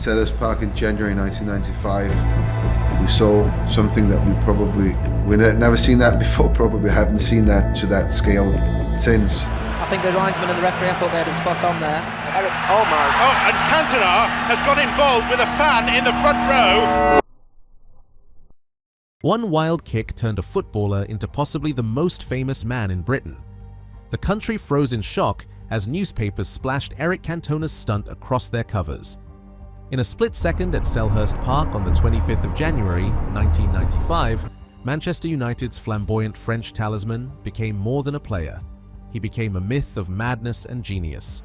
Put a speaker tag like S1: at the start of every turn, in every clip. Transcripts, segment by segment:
S1: Selhurst Park in January 1995. We saw something that we've never seen that before, probably haven't seen that to that scale since.
S2: I think the linesman and the referee, I thought they had it spot on there.
S3: Oh my. Oh, and Cantona has got involved with a fan in the front row.
S4: One wild kick turned a footballer into possibly the most famous man in Britain. The country froze in shock as newspapers splashed Eric Cantona's stunt across their covers. In a split second at Selhurst Park on the 25th of January, 1995, Manchester United's flamboyant French talisman became more than a player. He became a myth of madness and genius.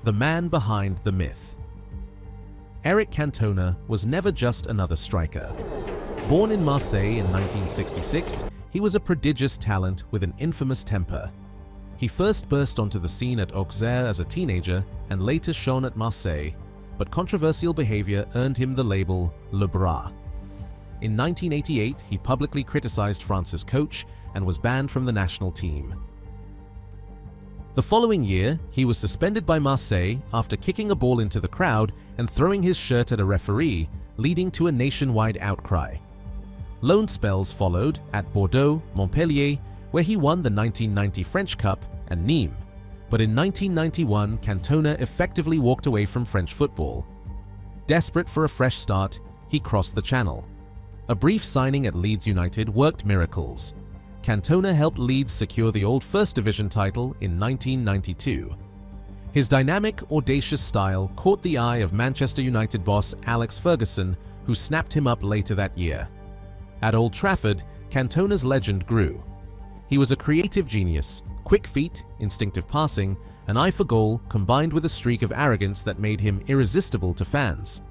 S4: The man behind the myth. Eric Cantona was never just another striker. Born in Marseille in 1966, he was a prodigious talent with an infamous temper. He first burst onto the scene at Auxerre as a teenager and later shone at Marseille, but controversial behavior earned him the label Le Bras. In 1988, he publicly criticized France's coach and was banned from the national team. The following year, he was suspended by Marseille after kicking a ball into the crowd and throwing his shirt at a referee, leading to a nationwide outcry. Loan spells followed at Bordeaux, Montpellier, where he won the 1990 French Cup, and Nîmes. But in 1991, Cantona effectively walked away from French football. Desperate for a fresh start, he crossed the Channel. A brief signing at Leeds United worked miracles. Cantona helped Leeds secure the old First Division title in 1992. His dynamic, audacious style caught the eye of Manchester United boss Alex Ferguson, who snapped him up later that year. At Old Trafford, Cantona's legend grew. He was a creative genius, quick feet, instinctive passing, an eye for goal combined with a streak of arrogance that made him irresistible to fans.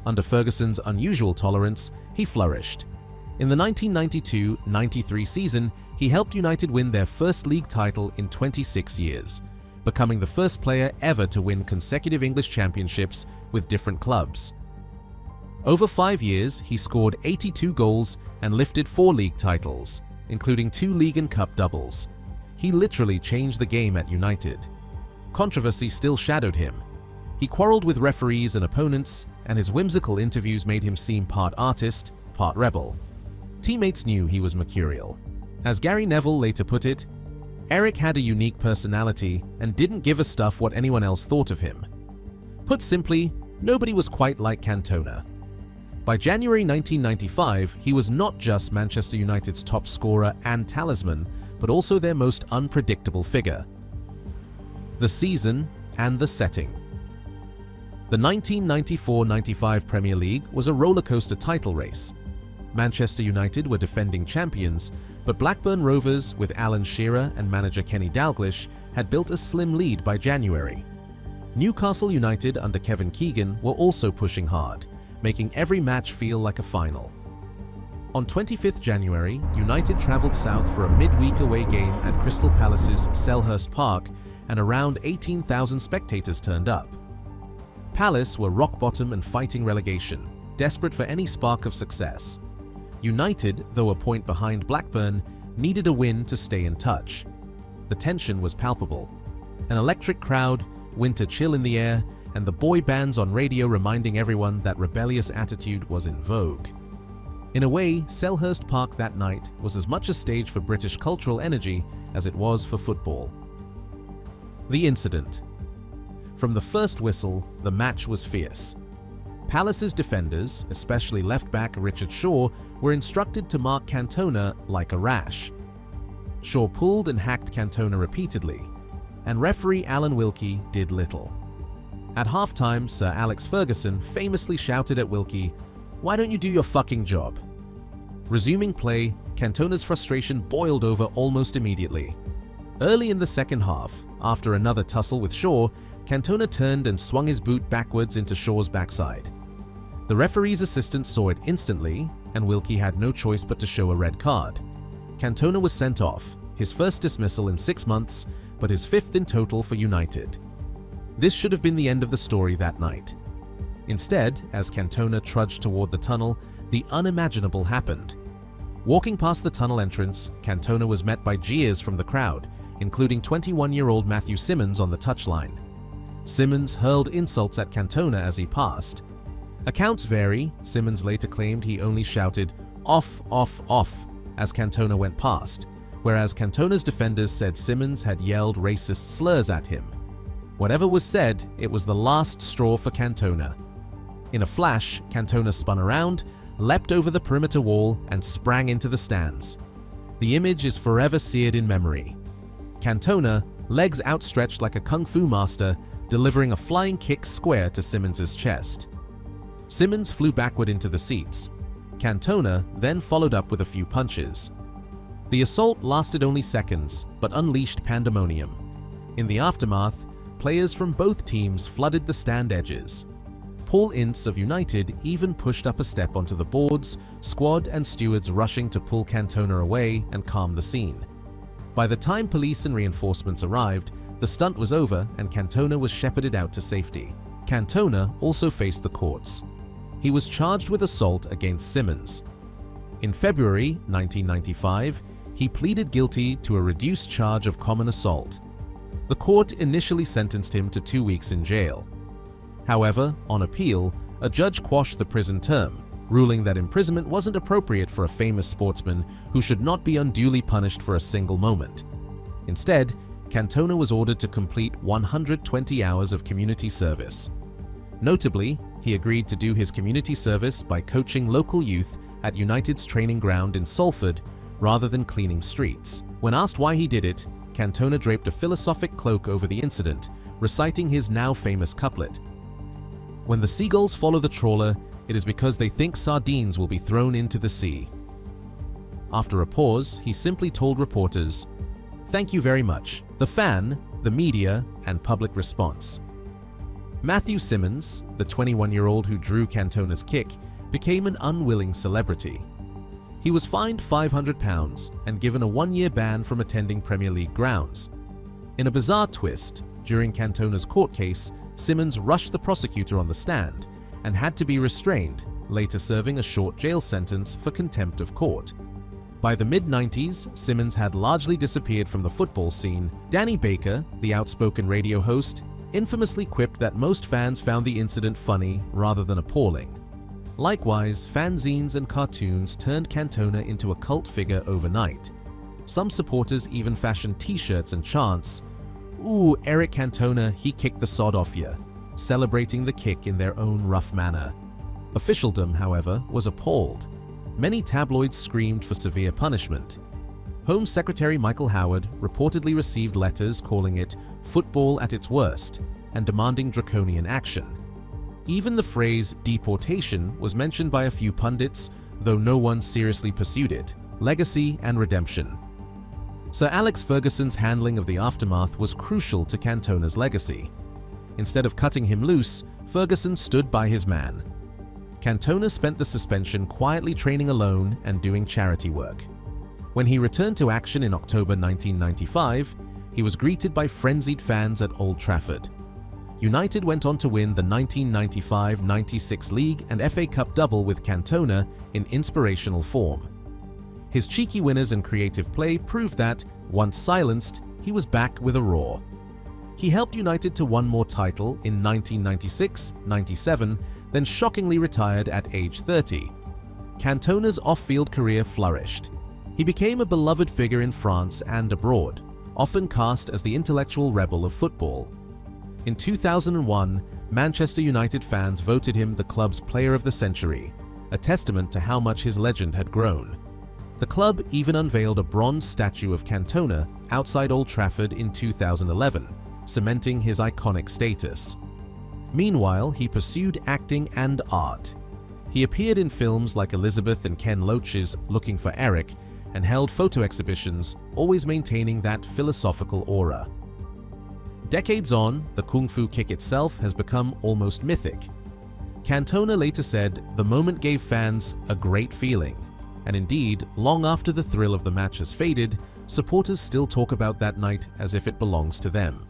S4: Under Ferguson's unusual tolerance, he flourished. In the 1992-93 season, he helped United win their first league title in 26 years, becoming the first player ever to win consecutive English championships with different clubs. Over 5 years, he scored 82 goals and lifted 4 league titles, including 2 league and cup doubles. He literally changed the game at United. Controversy still shadowed him. He quarreled with referees and opponents, and his whimsical interviews made him seem part artist, part rebel. Teammates knew he was mercurial. As Gary Neville later put it, Eric had a unique personality and didn't give a stuff what anyone else thought of him. Put simply, nobody was quite like Cantona. By January 1995, he was not just Manchester United's top scorer and talisman, but also their most unpredictable figure. The season and the setting. The 1994-95 Premier League was a rollercoaster title race. Manchester United were defending champions, but Blackburn Rovers, with Alan Shearer and manager Kenny Dalglish, had built a slim lead by January. Newcastle United under Kevin Keegan were also pushing hard, making every match feel like a final. On 25th January, United travelled south for a midweek away game at Crystal Palace's Selhurst Park, and around 18,000 spectators turned up. Palace were rock bottom and fighting relegation, desperate for any spark of success. United, though a point behind Blackburn, needed a win to stay in touch. The tension was palpable. An electric crowd, winter chill in the air, and the boy bands on radio reminding everyone that rebellious attitude was in vogue. In a way, Selhurst Park that night was as much a stage for British cultural energy as it was for football. The incident. From the first whistle, the match was fierce. Palace's defenders, especially left-back Richard Shaw, were instructed to mark Cantona like a rash. Shaw pulled and hacked Cantona repeatedly, and referee Alan Wilkie did little. At halftime, Sir Alex Ferguson famously shouted at Wilkie, "Why don't you do your fucking job?" Resuming play, Cantona's frustration boiled over almost immediately. Early in the second half, after another tussle with Shaw, Cantona turned and swung his boot backwards into Shaw's backside. The referee's assistant saw it instantly, and Wilkie had no choice but to show a red card. Cantona was sent off, his first dismissal in 6 months, but his 5th in total for United. This should have been the end of the story that night. Instead, as Cantona trudged toward the tunnel, the unimaginable happened. Walking past the tunnel entrance, Cantona was met by jeers from the crowd, including 21-year-old Matthew Simmons on the touchline. Simmons hurled insults at Cantona as he passed. Accounts vary. Simmons later claimed he only shouted, "Off, off, off," as Cantona went past, whereas Cantona's defenders said Simmons had yelled racist slurs at him. Whatever was said, it was the last straw for Cantona. In a flash, Cantona spun around, leapt over the perimeter wall, and sprang into the stands. The image is forever seared in memory. Cantona, legs outstretched like a kung fu master, delivering a flying kick square to Simmons's chest. Simmons flew backward into the seats. Cantona then followed up with a few punches. The assault lasted only seconds, but unleashed pandemonium. In the aftermath, players from both teams flooded the stand edges. Paul Ince of United even pushed up a step onto the boards, squad and stewards rushing to pull Cantona away and calm the scene. By the time police and reinforcements arrived, the stunt was over and Cantona was shepherded out to safety. Cantona also faced the courts. He was charged with assault against Simmons. In February 1995, he pleaded guilty to a reduced charge of common assault. The court initially sentenced him to 2 weeks in jail. However, on appeal, a judge quashed the prison term, ruling that imprisonment wasn't appropriate for a famous sportsman who should not be unduly punished for a single moment. Instead, Cantona was ordered to complete 120 hours of community service. Notably, he agreed to do his community service by coaching local youth at United's training ground in Salford rather than cleaning streets. When asked why he did it, Cantona draped a philosophic cloak over the incident, reciting his now famous couplet. "When the seagulls follow the trawler, it is because they think sardines will be thrown into the sea." After a pause, he simply told reporters, "Thank you very much. The fan, the media, and public response." Matthew Simmons, the 21-year-old who drew Cantona's kick, became an unwilling celebrity. He was fined £500 and given a 1-year ban from attending Premier League grounds. In a bizarre twist, during Cantona's court case, Simmons rushed the prosecutor on the stand and had to be restrained, later serving a short jail sentence for contempt of court. By the mid-90s, Simmons had largely disappeared from the football scene. Danny Baker, the outspoken radio host, infamously quipped that most fans found the incident funny rather than appalling. Likewise, fanzines and cartoons turned Cantona into a cult figure overnight. Some supporters even fashioned t-shirts and chants, "Ooh, Eric Cantona, he kicked the sod off ya," celebrating the kick in their own rough manner. Officialdom, however, was appalled. Many tabloids screamed for severe punishment. Home Secretary Michael Howard reportedly received letters calling it football at its worst and demanding draconian action. Even the phrase deportation was mentioned by a few pundits, though no one seriously pursued it. Legacy and redemption. Sir Alex Ferguson's handling of the aftermath was crucial to Cantona's legacy. Instead of cutting him loose, Ferguson stood by his man. Cantona spent the suspension quietly training alone and doing charity work. When he returned to action in October 1995, he was greeted by frenzied fans at Old Trafford. United went on to win the 1995-96 League and FA Cup double with Cantona in inspirational form. His cheeky winners and creative play proved that, once silenced, he was back with a roar. He helped United to one more title in 1996-97, then shockingly retired at age 30. Cantona's off-field career flourished. He became a beloved figure in France and abroad, often cast as the intellectual rebel of football. In 2001, Manchester United fans voted him the club's Player of the Century, a testament to how much his legend had grown. The club even unveiled a bronze statue of Cantona outside Old Trafford in 2011, cementing his iconic status. Meanwhile, he pursued acting and art. He appeared in films like Elizabeth and Ken Loach's Looking for Eric and held photo exhibitions, always maintaining that philosophical aura. Decades on, the Kung Fu kick itself has become almost mythic. Cantona later said, "The moment gave fans a great feeling." And indeed, long after the thrill of the match has faded, supporters still talk about that night as if it belongs to them.